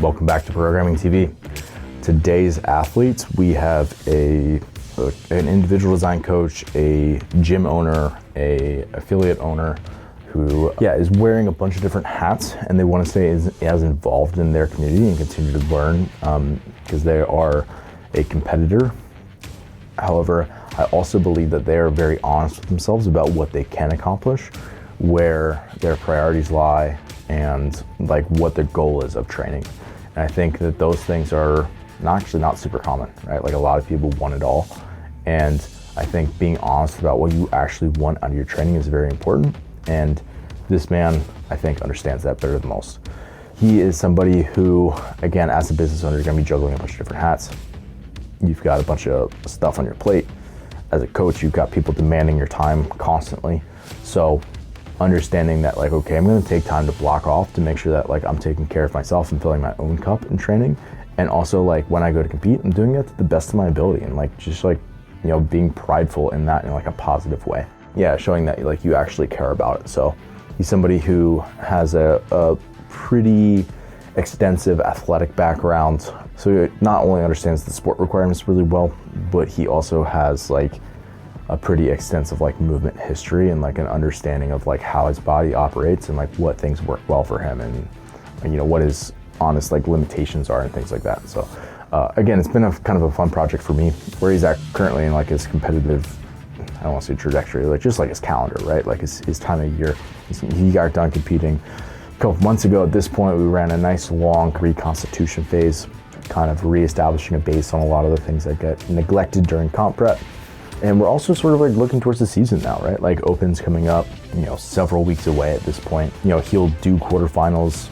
Welcome back to Programming TV. Today's athletes, we have an individual design coach, a gym owner, a affiliate owner who is wearing a bunch of different hats, and they want to stay as involved in their community and continue to learn because they are a competitor. However, I also believe that they are very honest with themselves about what they can accomplish, where their priorities lie, and like what the goal is of training. And I think that those things are not super common, right? Like a lot of people want it all. And I think being honest about what you actually want out of your training is very important. And this man, I think, understands that better than most. He is somebody who, again, as a business owner, you're gonna be juggling a bunch of different hats. You've got a bunch of stuff on your plate. As a coach, you've got people demanding your time constantly. So understanding that, like, okay, I'm gonna take time to block off to make sure that like I'm taking care of myself and filling my own cup in training. And also like when I go to compete, I'm doing it to the best of my ability and like just like, you know, being prideful in that in like a positive way. Yeah, showing that like you actually care about it. So he's somebody who has a pretty extensive athletic background. So he not only understands the sport requirements really well, but he also has like a pretty extensive like movement history and like an understanding of like how his body operates and like what things work well for him and you know what his honest like limitations are and things like that. So again, it's been a kind of a fun project for me where he's at currently in like his competitive, I don't want to say trajectory, like just like his calendar, right? Like his time of year. He got done competing a couple months ago. At this point, we ran a nice long reconstitution phase, kind of reestablishing a base on a lot of the things that get neglected during comp prep. And we're also sort of like looking towards the season now, right? Like Open's coming up, you know, several weeks away at this point. You know, he'll do quarterfinals.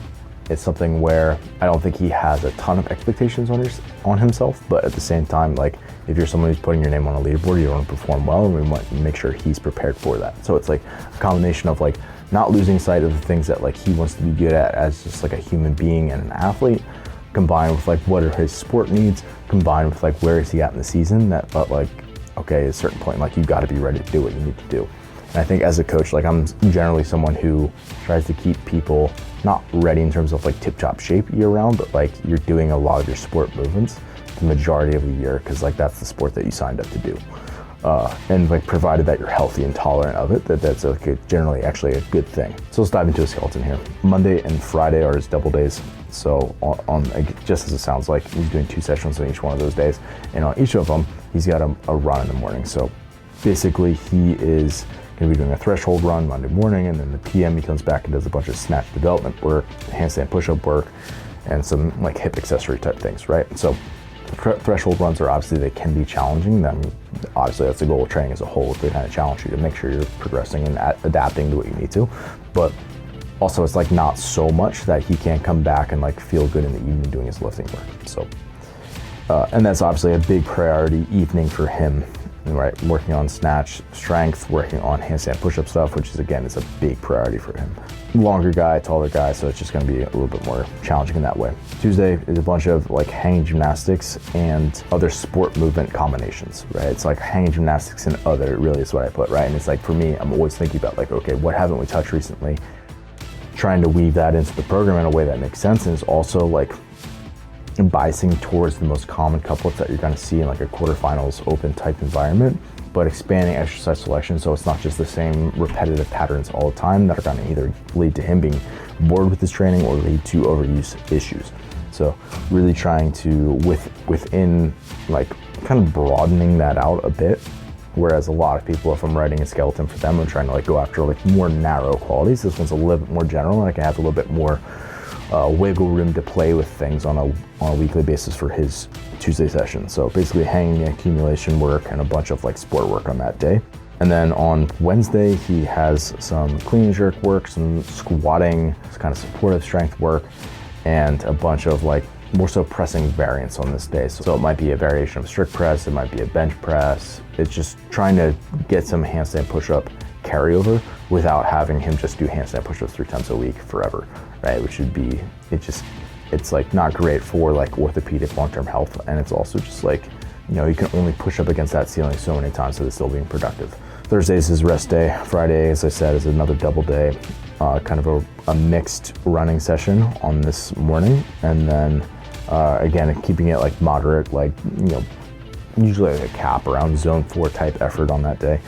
It's something where I don't think he has a ton of expectations on himself, but at the same time, like if you're someone who's putting your name on a leaderboard, you want to perform well, and we want to make sure he's prepared for that. So it's like a combination of like not losing sight of the things that like he wants to be good at as just like a human being and an athlete, combined with like what are his sport needs, combined with like where is he at in the season, but like, okay, at a certain point, like you've got to be ready to do what you need to do. And I think as a coach, like I'm generally someone who tries to keep people not ready in terms of like tip-top shape year round, but like you're doing a lot of your sport movements the majority of the year because like that's the sport that you signed up to do. And like provided that you're healthy and tolerant of it, that's like generally actually a good thing. So let's dive into a skeleton here. Monday and Friday are his double days. So on just as it sounds like, he's doing 2 sessions on each one of those days. And on each of them, he's got a run in the morning. So basically he is gonna be doing a threshold run Monday morning, and then the PM he comes back and does a bunch of snatch development work, handstand push-up work, and some like hip accessory type things, right? So threshold runs are obviously, they can be challenging. I mean, obviously that's the goal of training as a whole, to kind of challenge you to make sure you're progressing and adapting to what you need to. But also it's like not so much that he can't come back and like feel good in the evening doing his lifting work. So, and that's obviously a big priority evening for him, right? Working on snatch strength, working on handstand push-up stuff, which is again, is a big priority for him. Longer guy, taller guy, so it's just gonna be a little bit more challenging in that way. Tuesday is a bunch of like hanging gymnastics and other sport movement combinations, right? It's like hanging gymnastics and other, really is what I put, right? And it's like, for me, I'm always thinking about like, okay, what haven't we touched recently? Trying to weave that into the program in a way that makes sense, and is also like biasing towards the most common couplets that you're gonna see in like a quarterfinals open type environment, but expanding exercise selection so it's not just the same repetitive patterns all the time that are gonna either lead to him being bored with his training or lead to overuse issues. So really trying to, within like kind of broadening that out a bit, whereas a lot of people, if I'm writing a skeleton for them, I'm trying to like go after like more narrow qualities. This one's a little bit more general, and I can have a little bit more wiggle room to play with things on a weekly basis for his Tuesday session. So basically hanging accumulation work and a bunch of like sport work on that day. And then on Wednesday, he has some clean and jerk work, some squatting, some kind of supportive strength work, and a bunch of like more so pressing variants on this day. So it might be a variation of strict press, it might be a bench press. It's just trying to get some handstand push-up carryover without having him just do handstand push-ups 3 times a week forever, right? Which would be, it's like not great for like orthopedic long-term health. And it's also just like, you know, you can only push up against that ceiling so many times so it's still being productive. Thursday is his rest day. Friday, as I said, is another double day. kind of a mixed running session on this morning, and then again, keeping it like moderate, like, usually like a cap around zone 4 type effort on that day.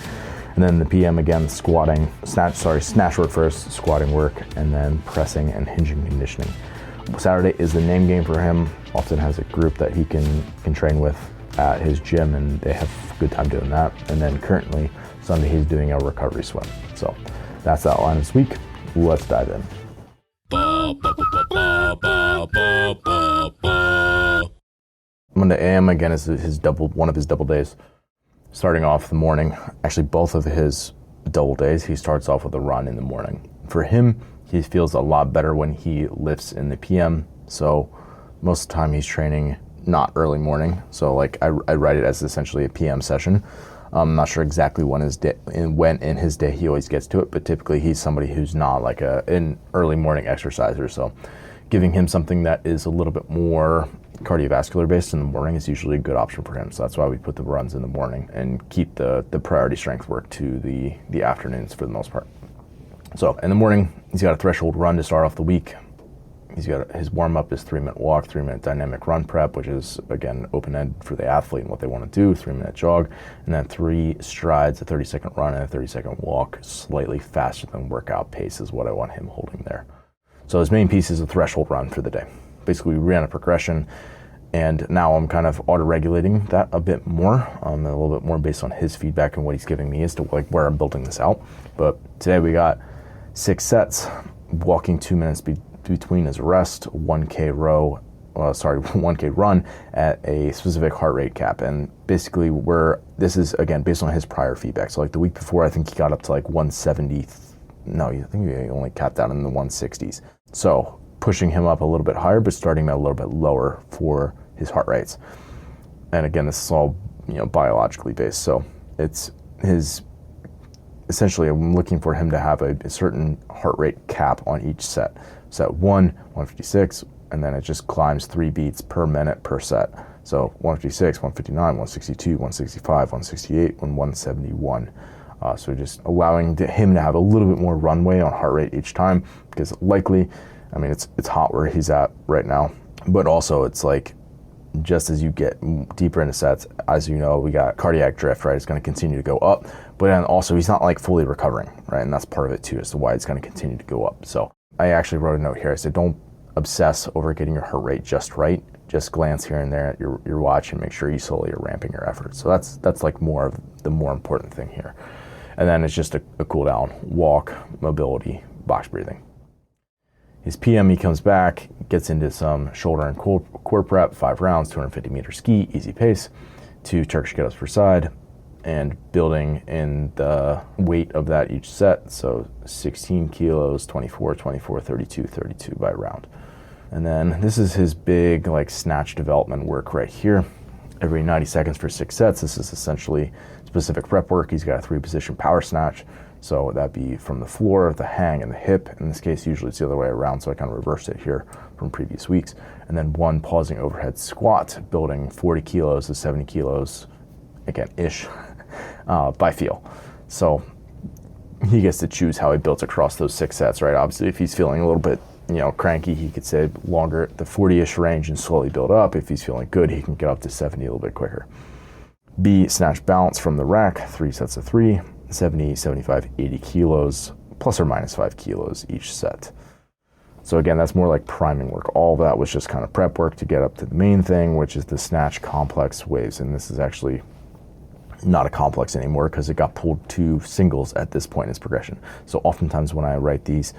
And then the PM again, snatch work first, squatting work, and then pressing and hinging conditioning. Saturday is the name game for him. Often has a group that he can train with at his gym, and they have a good time doing that. And then currently Sunday he's doing a recovery swim. So that's the outline this week. Let's dive in. Monday AM again is one of his double days. Starting off the morning, actually both of his double days, he starts off with a run in the morning. For him, he feels a lot better when he lifts in the PM. So most of the time he's training not early morning. So like I write it as essentially a PM session. I'm not sure exactly when in his day he always gets to it, but typically he's somebody who's not like an early morning exerciser. So giving him something that is a little bit more cardiovascular based in the morning is usually a good option for him. So that's why we put the runs in the morning and keep the priority strength work to the afternoons for the most part. So in the morning, he's got a threshold run to start off the week. He's got his warm-up is 3-minute walk, 3-minute dynamic run prep, which is, again, open-end for the athlete and what they want to do, 3-minute jog, and then 3 strides, a 30-second run, and a 30-second walk, slightly faster than workout pace is what I want him holding there. So his main piece is a threshold run for the day. Basically, we ran a progression, and now I'm kind of auto-regulating that a bit more, a little bit more based on his feedback and what he's giving me as to like where I'm building this out. But today we got 6 sets, walking 2 minutes between his rest, 1K run at a specific heart rate cap. And basically this is again based on his prior feedback. So like the week before, I think he got up to like 170. No, I think he only capped out in the 160s. So pushing him up a little bit higher, but starting him a little bit lower for his heart rates. And again, this is all biologically based. So it's essentially I'm looking for him to have a certain heart rate cap on each set. Set 1, 156, and then it just climbs 3 beats per minute per set. So 156, 159, 162, 165, 168, and 171. So just allowing him to have a little bit more runway on heart rate each time, because likely, I mean, it's hot where he's at right now, but also it's like, just as you get deeper into sets, as you know, we got cardiac drift, right? It's going to continue to go up, but then also he's not like fully recovering, right? And that's part of it too, as to why it's going to continue to go up. So I actually wrote a note here. I said, don't obsess over getting your heart rate just right. Just glance here and there at your watch and make sure you slowly are ramping your effort. So that's like more of the more important thing here. And then it's just a cool down, walk, mobility, box breathing. His PM, he comes back, gets into some shoulder and core prep, 5 rounds, 250 meter ski, easy pace, 2 Turkish get-ups per side, and building in the weight of that each set. So 16 kilos, 24, 24, 32, 32 by round. And then this is his big like snatch development work right here. Every 90 seconds for 6 sets. This is essentially specific prep work. He's got a 3-position power snatch. So that'd be from the floor, the hang, and the hip. In this case, usually it's the other way around, so I kind of reversed it here from previous weeks. And then 1 pausing overhead squat, building 40 kilos to 70 kilos, again, ish, by feel. So he gets to choose how he builds across those 6 sets, right? Obviously, if he's feeling a little bit, cranky, he could say longer at the 40-ish range and slowly build up. If he's feeling good, he can get up to 70 a little bit quicker. B, snatch balance from the rack, 3 sets of 3. 70, 75, 80 kilos, plus or minus 5 kilos each set. So again, that's more like priming work. All of that was just kind of prep work to get up to the main thing, which is the snatch complex waves. And this is actually not a complex anymore because it got pulled to singles at this point in its progression. So oftentimes when I write these,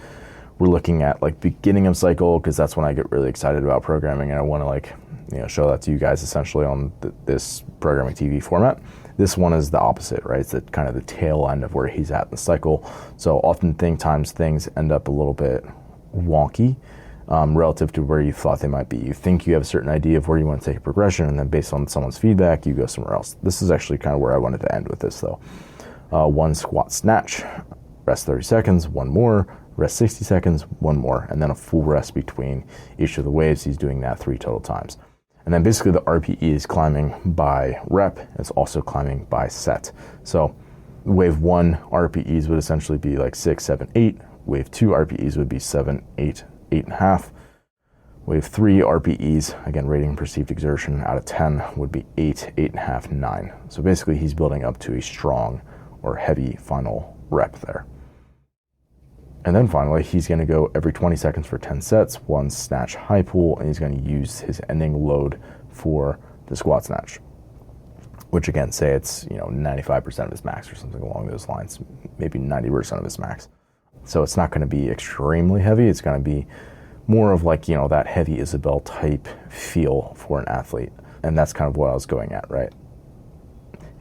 we're looking at like beginning of cycle, because that's when I get really excited about programming and I want to show that to you guys essentially on this programming TV format. This one is the opposite, right? It's kind of the tail end of where he's at in the cycle. So oftentimes things end up a little bit wonky relative to where you thought they might be. You think you have a certain idea of where you want to take a progression, and then based on someone's feedback, you go somewhere else. This is actually kind of where I wanted to end with this though. 1 squat snatch, rest 30 seconds, 1 more, rest 60 seconds, 1 more, and then a full rest between each of the waves. He's doing that 3 total times. And then basically the RPE is climbing by rep. It's also climbing by set. So wave 1 RPEs would essentially be like 6, 7, 8. Wave 2 RPEs would be 7, 8, 8.5. Wave 3 RPEs, again, rating perceived exertion out of 10, would be 8, 8.5, 9. So basically he's building up to a strong or heavy final rep there. And then finally, he's going to go every 20 seconds for 10 sets, one snatch high pull, and he's going to use his ending load for the squat snatch, which again, say it's 95% of his max or something along those lines, maybe 90% of his max. So it's not going to be extremely heavy. It's going to be more of like, that heavy Isabel type feel for an athlete. And that's kind of what I was going at, right?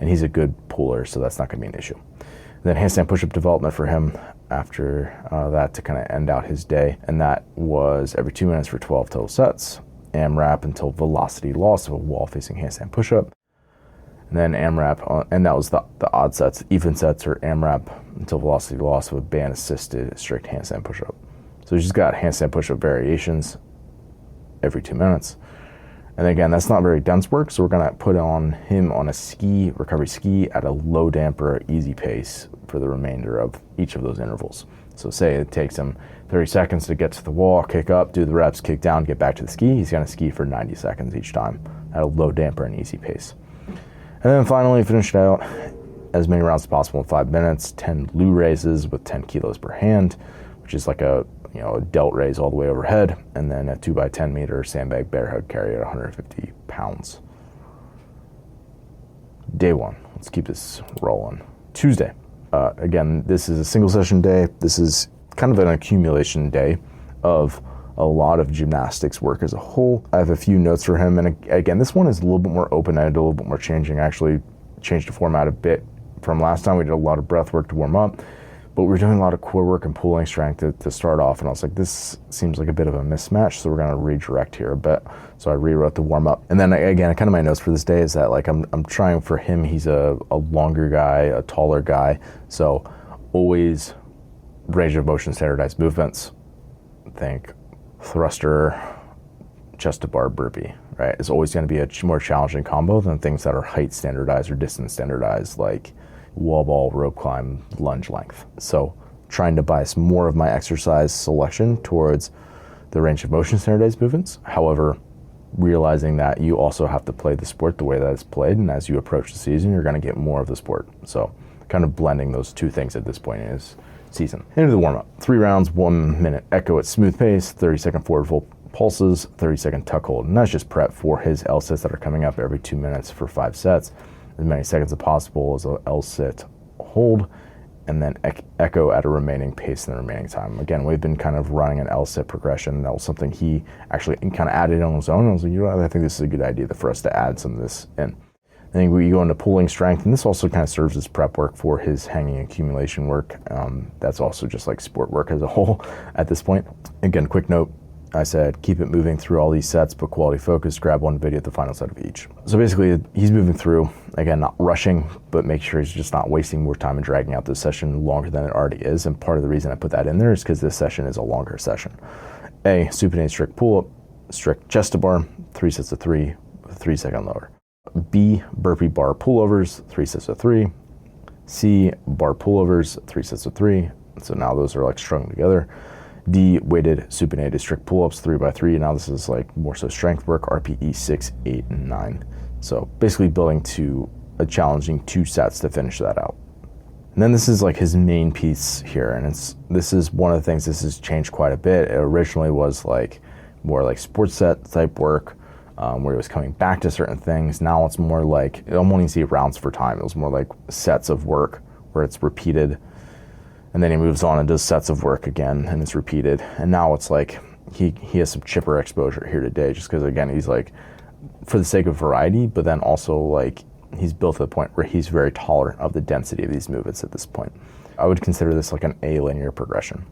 And he's a good puller, so that's not going to be an issue. And then handstand push-up development for him after that to kind of end out his day. And that was every 2 minutes for 12 total sets. AMRAP until velocity loss of a wall-facing handstand push-up. And then AMRAP, and that was the odd sets. Even sets or AMRAP until velocity loss of a band-assisted strict handstand push-up. So he's just got handstand push-up variations every 2 minutes. And again, that's not very dense work, so we're gonna put him on a recovery ski at a low damper, easy pace for the remainder of each of those intervals. So say it takes him 30 seconds to get to the wall, kick up, do the reps, kick down, get back to the ski. He's gonna ski for 90 seconds each time at a low damper and easy pace. And then finally, finish it out as many rounds as possible in 5 minutes, 10 Lou raises with 10 kilos per hand, which is like a delt raise all the way overhead, and then a 2x10 meter sandbag bear hug carry at 150 pounds. Day 1, let's keep this rolling. Tuesday, again, this is a single session day. This is kind of an accumulation day of a lot of gymnastics work as a whole. I have a few notes for him, and again, this one is a little bit more open-ended, a little bit more changing. I actually changed the format a bit from last time. We did a lot of breath work to warm up, but we're doing a lot of core work and pulling strength to start off, and I was like, this seems like a bit of a mismatch, so we're going to redirect here a bit. So I rewrote the warm up. And then again, kind of my notes for this day is that like I'm trying for him, he's a longer guy, a taller guy, so always range of motion standardized movements. Think thruster, chest to bar burpee, right? It's always going to be a more challenging combo than things that are height standardized or distance standardized, like wall ball, rope climb, lunge length. So trying to bias more of my exercise selection towards the range of motion standardized movements. However, realizing that you also have to play the sport the way that it's played, and as you approach the season, you're going to get more of the sport. So kind of blending those two things at this point in his season. Into the warm-up. 3 rounds, 1 minute echo at smooth pace, 30-second forward full pulses, 30-second tuck hold. And that's just prep for his L-sits that are coming up every 2 minutes for 5 sets. As many seconds as possible as a L-sit hold, and then echo at a remaining pace in the remaining time. Again, we've been kind of running an L-sit progression. That was something he actually kind of added on his own. I was like, I think this is a good idea for us to add some of this in. Then we go into pulling strength, and this also kind of serves as prep work for his hanging accumulation work. That's also just like sport work as a whole at this point. Again, quick note, I said keep it moving through all these sets, but quality focus, grab one video at the final set of each. So basically, he's moving through, again, not rushing, but make sure he's just not wasting more time and dragging out this session longer than it already is. And part of the reason I put that in there is because this session is a longer session. A, supinated strict pull-up, strict chest to bar, 3 sets of 3, with a 3-second lower. B, burpee bar pullovers, 3 sets of 3. C, bar pullovers, 3 sets of 3. So now those are like strung together. D, weighted supinated strict pull-ups, 3x3. Now this is like more so strength work, RPE 6, 8, and 9. So basically building to a challenging 2 sets to finish that out. And then this is like his main piece here, and this is one of the things. This has changed quite a bit. It originally was like more like sports set type work, where he was coming back to certain things. Now it's more like, I don't want to see rounds for time. It was more like sets of work where it's repeated, and then he moves on and does sets of work again, and it's repeated. And now it's like he has some chipper exposure here today, just because again, he's like, for the sake of variety, but then also like he's built to the point where he's very tolerant of the density of these movements at this point. I would consider this like an A linear progression.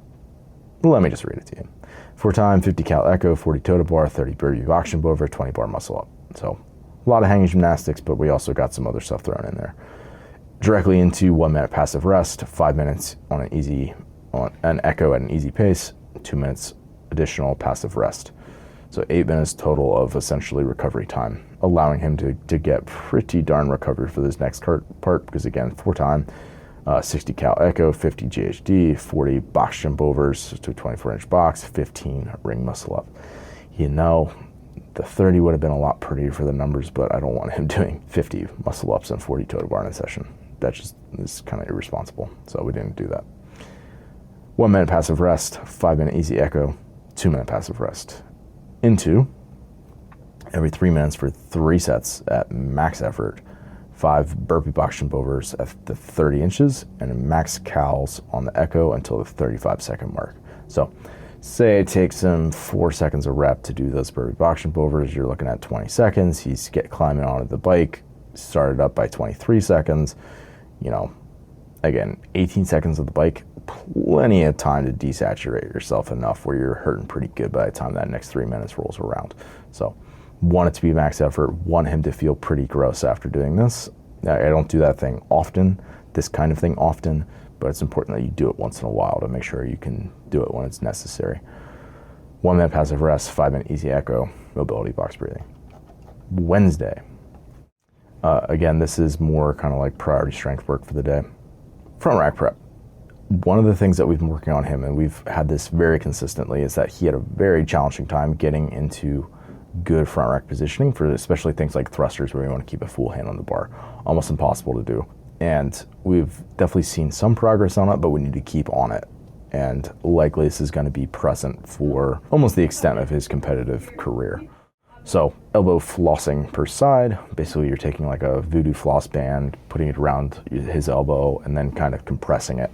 Let me just read it to you. 4 time, 50 cal echo, 40 toe to bar, 30 burpee oxygen over, 20 bar muscle up. So a lot of hanging gymnastics, but we also got some other stuff thrown in there. Directly into 1 minute passive rest, 5 minutes on an echo at an easy pace, 2 minutes additional passive rest. So 8 minutes total of essentially recovery time, allowing him to get pretty darn recovered for this next part, because again, 4 time, 60 cal echo, 50 GHD, 40 box jump overs to a 24-inch box, 15 ring muscle up. The 30 would have been a lot prettier for the numbers, but I don't want him doing 50 muscle ups and 40 toe to bar in a session. That just is kind of irresponsible, so we didn't do that. 1 minute passive rest, 5 minute easy echo, 2 minute passive rest. Into every 3 minutes for 3 sets at max effort, 5 burpee box jump overs at the 30 inches, and max cals on the echo until the 35-second mark. So say it takes him 4 seconds a rep to do those burpee box jump overs. You're looking at 20 seconds. He's climbing onto the bike, started up by 23 seconds. Again, 18 seconds of the bike, plenty of time to desaturate yourself enough where you're hurting pretty good by the time that next 3 minutes rolls around. So want it to be max effort, want him to feel pretty gross after doing this. I don't do that thing often, this kind of thing often, but it's important that you do it once in a while to make sure you can do it when it's necessary. 1 minute passive rest, 5 minute easy echo, mobility box breathing. Wednesday. Again, this is more kind of like priority strength work for the day. Front rack prep. One of the things that we've been working on him, and we've had this very consistently, is that he had a very challenging time getting into good front rack positioning for especially things like thrusters where we want to keep a full hand on the bar. Almost impossible to do. And we've definitely seen some progress on it, but we need to keep on it. And likely this is going to be present for almost the extent of his competitive career. So elbow flossing per side. Basically you're taking like a voodoo floss band, putting it around his elbow, and then kind of compressing it.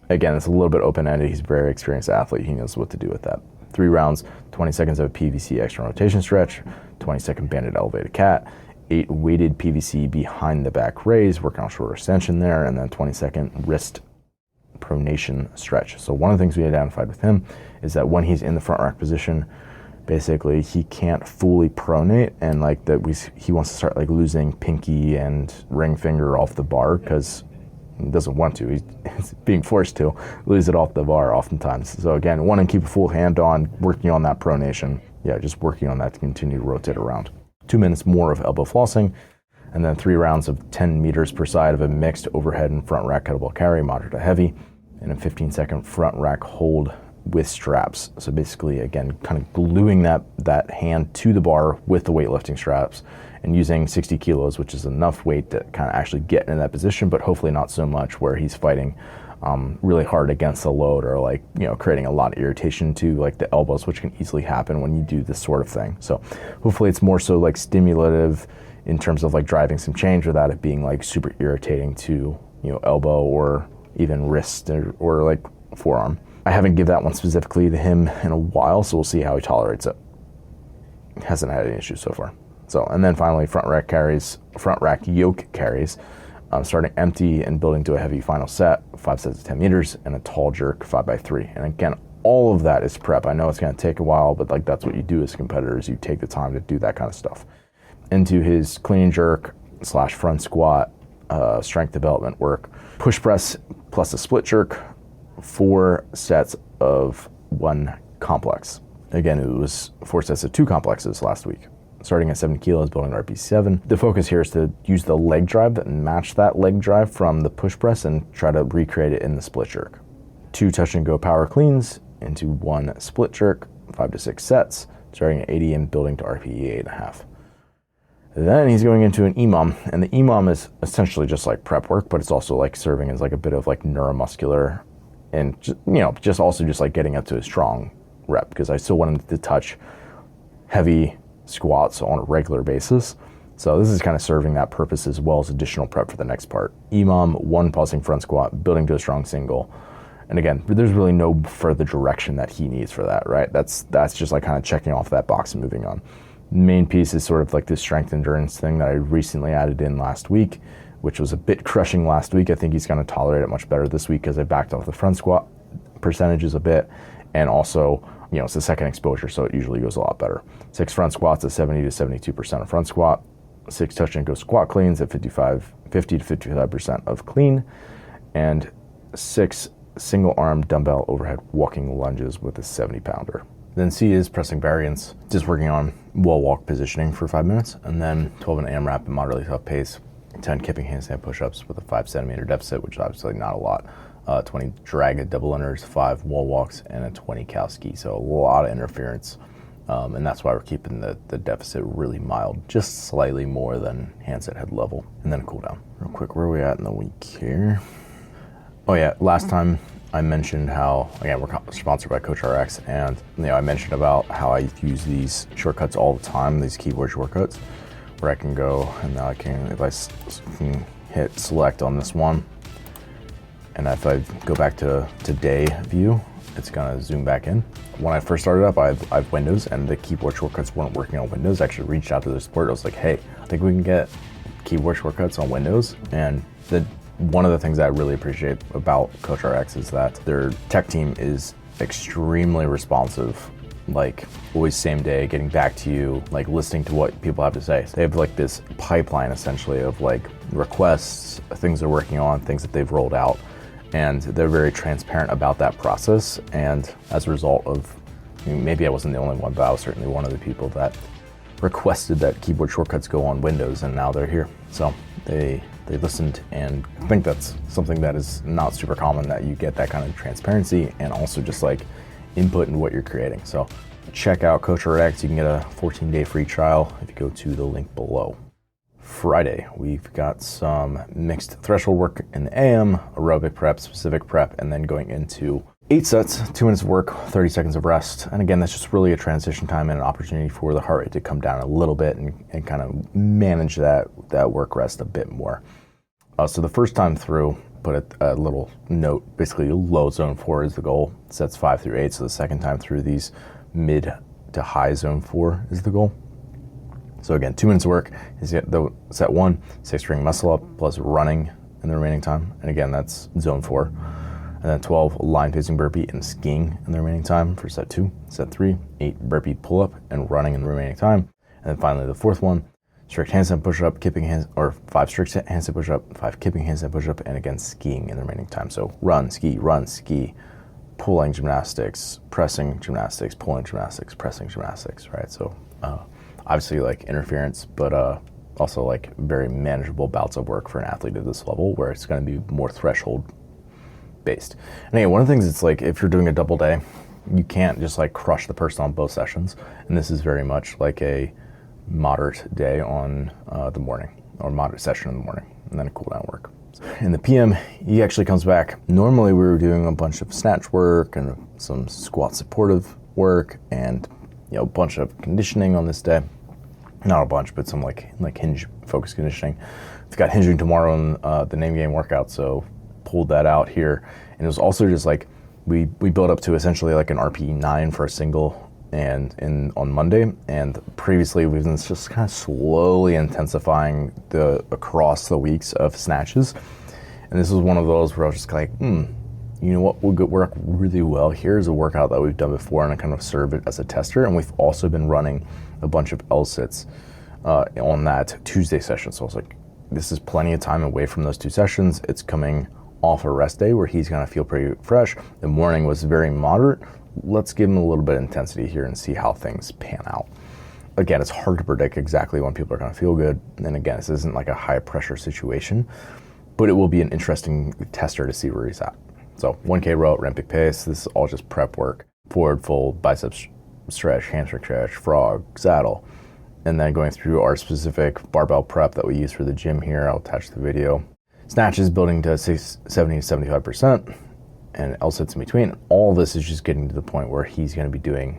Again, it's a little bit open-ended. He's a very experienced athlete. He knows what to do with that. 3 rounds, 20 seconds of PVC external rotation stretch, 20-second banded elevated cat, 8 weighted PVC behind the back raise, working on shoulder extension there, and then 20-second wrist pronation stretch. So one of the things we identified with him is that when he's in the front rack position, basically he can't fully pronate, and like that he wants to start like losing pinky and ring finger off the bar because he doesn't want to. He's being forced to lose it off the bar oftentimes. So again, want to keep a full hand on, working on that pronation. Yeah, just working on that to continue to rotate around. 2 minutes more of elbow flossing, and then 3 rounds of 10 meters per side of a mixed overhead and front rack kettlebell carry, moderate to heavy, and a 15-second front rack hold with straps. So basically, again, kind of gluing that hand to the bar with the weightlifting straps and using 60 kilos, which is enough weight to kind of actually get in that position, but hopefully not so much where he's fighting really hard against the load or like, creating a lot of irritation to like the elbows, which can easily happen when you do this sort of thing. So hopefully it's more so like stimulative in terms of like driving some change without it being like super irritating to, elbow or even wrist or like forearm. I haven't given that one specifically to him in a while, so we'll see how he tolerates it. Hasn't had any issues so far. So, and then finally, front rack yoke carries, starting empty and building to a heavy final set, 5 sets of 10 meters, and a tall jerk 5x3. And again, all of that is prep. I know it's going to take a while, but like that's what you do as competitors. You take the time to do that kind of stuff. Into his clean jerk / front squat, strength development work, push press plus a split jerk, 4 sets of 1 complex. Again, it was 4 sets of 2 complexes last week. Starting at 70 kilos, building RP7. The focus here is to use the leg drive and match that leg drive from the push press and try to recreate it in the split jerk. 2 touch and go power cleans into 1 split jerk, 5 to 6 sets, starting at 80 and building to RPE 8.5. Then he's going into an EMOM, and the EMOM is essentially just like prep work, but it's also like serving as like a bit of like neuromuscular and just also just like getting up to a strong rep, because I still wanted to touch heavy squats on a regular basis. So this is kind of serving that purpose as well as additional prep for the next part. EMOM, 1 pulsing front squat, building to a strong single. And again, there's really no further direction that he needs for that, right? That's just like kind of checking off that box and moving on. Main piece is sort of like this strength endurance thing that I recently added in last week, which was a bit crushing last week. I think he's going to tolerate it much better this week because I backed off the front squat percentages a bit, and also it's the second exposure, so it usually goes a lot better. 6 front squats at 70 to 72% of front squat, 6 touch and go squat cleans at 50 to 55% of clean, and 6 single arm dumbbell overhead walking lunges with a 70-pounder. Then C is pressing variance, just working on wall walk positioning for 5 minutes, and then 12 an AMRAP at moderately tough pace, 10 kipping handstand push-ups with a 5 centimeter deficit, which is obviously not a lot. 20 drag double unders, 5 wall walks, and a 20 cow ski. So a lot of interference. And that's why we're keeping the deficit really mild, just slightly more than handstand head level. And then a cool down. Real quick, where are we at in the week here? Oh yeah, last time I mentioned how, again, we're sponsored by Coach RX, and I mentioned about how I use these shortcuts all the time, these keyboard shortcuts, where I can go, and now I can, if I can hit select on this one, and if I go back to day view, it's gonna zoom back in. When I first started up, I have Windows, and the keyboard shortcuts weren't working on Windows. I actually reached out to the support. I was like, hey, I think we can get keyboard shortcuts on Windows. And one of the things that I really appreciate about Coach RX is that their tech team is extremely responsive, like always same day, getting back to you, like listening to what people have to say. They have like this pipeline essentially of like requests, things they're working on, things that they've rolled out, and they're very transparent about that process. And as a result of, maybe I wasn't the only one, but I was certainly one of the people that requested that keyboard shortcuts go on Windows, and now they're here. So they listened, and I think that's something that is not super common, that you get that kind of transparency and also just like input in what you're creating. So check out Coach RX. You can get a 14-day free trial if you go to the link below. Friday, we've got some mixed threshold work in the AM, aerobic prep, specific prep, and then going into 8 sets, 2 minutes of work, 30 seconds of rest. And again, that's just really a transition time and an opportunity for the heart rate to come down a little bit and kind of manage that work rest a bit more. So the first time through, put a little note, basically low zone 4 is the goal, sets 5 through 8. So the second time through, these mid to high zone 4 is the goal. So again, 2 minutes of work is the set 1, 6 ring muscle up plus running in the remaining time. And again, that's zone 4. And then 12 line facing burpee and skiing in the remaining time for set 2. Set 3, 8 burpee pull up and running in the remaining time. And then finally the fourth one, strict handstand push up, kipping hands, or 5 strict handstand push up, 5 kipping handstand push up, and again skiing in the remaining time. So run, ski, pulling gymnastics, pressing gymnastics, pulling gymnastics, pressing gymnastics, right? So obviously like interference, but also like very manageable bouts of work for an athlete at this level, where it's going to be more threshold based. And again, one of the things, it's like if you're doing a double day, you can't just like crush the person on both sessions. And this is very much like a moderate day on the morning, or moderate session in the morning, and then a cool down work. In the PM, he actually comes back. Normally we were doing a bunch of snatch work and some squat supportive work and a bunch of conditioning on this day. Not a bunch, but some like hinge focus conditioning. We've got hinging tomorrow in the name game workout, so pulled that out here. And it was also just like we built up to essentially like an RPE 9 for a single and on Monday, and previously we've been just kind of slowly intensifying across the weeks of snatches. And this was one of those where I was just like, you know what would work really well here is a workout that we've done before, and I kind of serve it as a tester. And we've also been running a bunch of L-sits on that Tuesday session. So I was like, this is plenty of time away from those 2 sessions. It's coming off a rest day where he's gonna feel pretty fresh. The morning was very moderate. Let's give him a little bit of intensity here and see how things pan out. Again, it's hard to predict exactly when people are gonna feel good. And again, this isn't like a high pressure situation, but it will be an interesting tester to see where he's at. So 1K row at Olympic pace. This is all just prep work. Forward fold, biceps stretch, hamstring stretch, frog, saddle. And then going through our specific barbell prep that we use for the gym here. I'll attach the video. Snatches building to 70 to 75%, and L-sits in between. All this is just getting to the point where he's going to be doing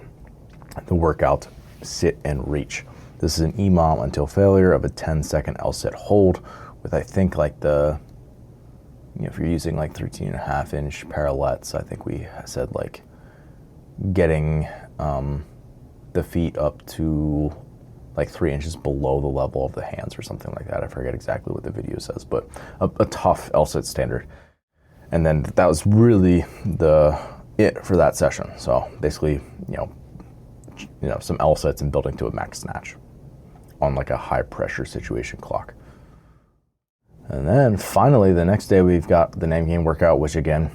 the workout sit and reach. This is an EMOM until failure of a 10-second L-sit hold with, I think, like if you're using like 13.5-inch parallettes, I think we said like getting the feet up to like 3 inches below the level of the hands or something like that. I forget exactly what the video says, but a tough L-sit standard. And then that was really it for that session. So basically, some L-sits and building to a max snatch on like a high pressure situation clock. And then finally the next day we've got the name game workout, which again,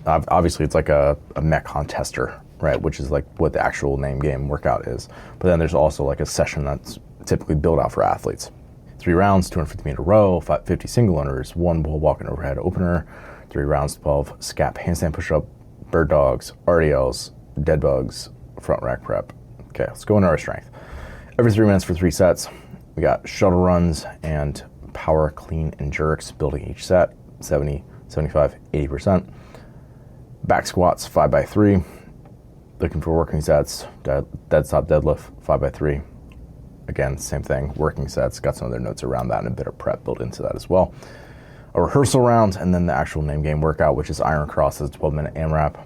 obviously it's like a Metcon tester, right? Which is like what the actual name game workout is. But then there's also like a session that's typically built out for athletes. 3 rounds, 250-meter row, 50 single unders, 1 wall walk and overhead opener, 3 rounds, 12 scap handstand push-up, bird dogs, RDLs, dead bugs, front rack prep. Okay, let's go into our strength. Every 3 minutes for 3 sets. We got shuttle runs and power clean and jerks, building each set, 70, 75, 80%. Back squats, 5x3. Looking for working sets, dead stop deadlift, 5x3. Again, same thing, working sets. Got some of their notes around that and a bit of prep built into that as well. A rehearsal round, and then the actual name game workout, which is iron crosses, 12-minute AMRAP.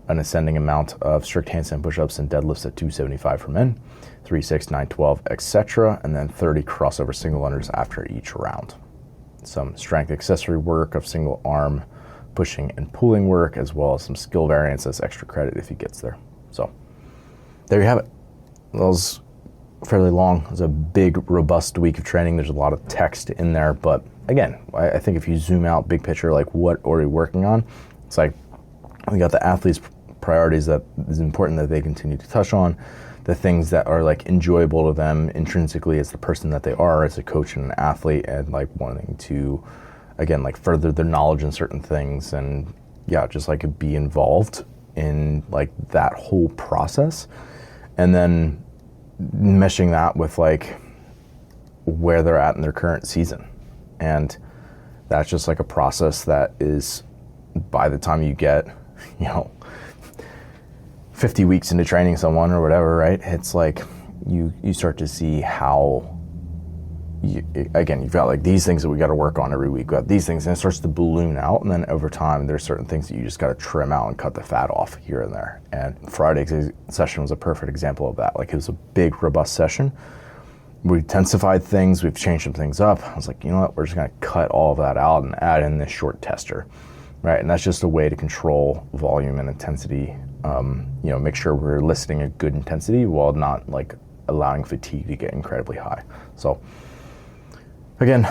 An ascending amount of strict handstand push-ups and deadlifts at 275 for men, 3, 6, 9, 12, etc., and then 30 crossover single unders after each round. Some strength accessory work of single arm pushing and pulling work, as well as some skill variance as extra credit if he gets there. So there you have it. That was fairly long. It was a big, robust week of training. There's a lot of text in there, but again, I think if you zoom out big picture, like what are we working on? It's like we got the athletes' priorities that is important that they continue to touch on, the things that are like enjoyable to them intrinsically as the person that they are as a coach and an athlete, and like wanting to, again, like further their knowledge in certain things, and yeah, just like be involved in like that whole process, and then meshing that with like where they're at in their current season. And that's just like a process that is, by the time you get, 50 weeks into training someone or whatever, right? It's like you start to see how, you've got like these things that we got to work on every week. We've got these things, and it starts to balloon out. And then over time, there's certain things that you just got to trim out and cut the fat off here and there. And Friday's session was a perfect example of that. Like, it was a big, robust session. We intensified things. We've changed some things up. I was like, you know what? We're just going to cut all of that out and add in this short tester, right? And that's just a way to control volume and intensity. Make sure we're listing a good intensity while not like allowing fatigue to get incredibly high. So again,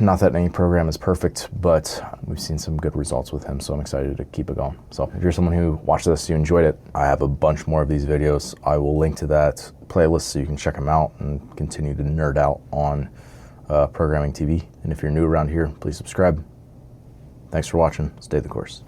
not that any program is perfect, but we've seen some good results with him, so I'm excited to keep it going. So if you're someone who watched this, you enjoyed it, I have a bunch more of these videos. I will link to that playlist so you can check them out and continue to nerd out on programming TV. And if you're new around here, please subscribe. Thanks for watching. Stay the course.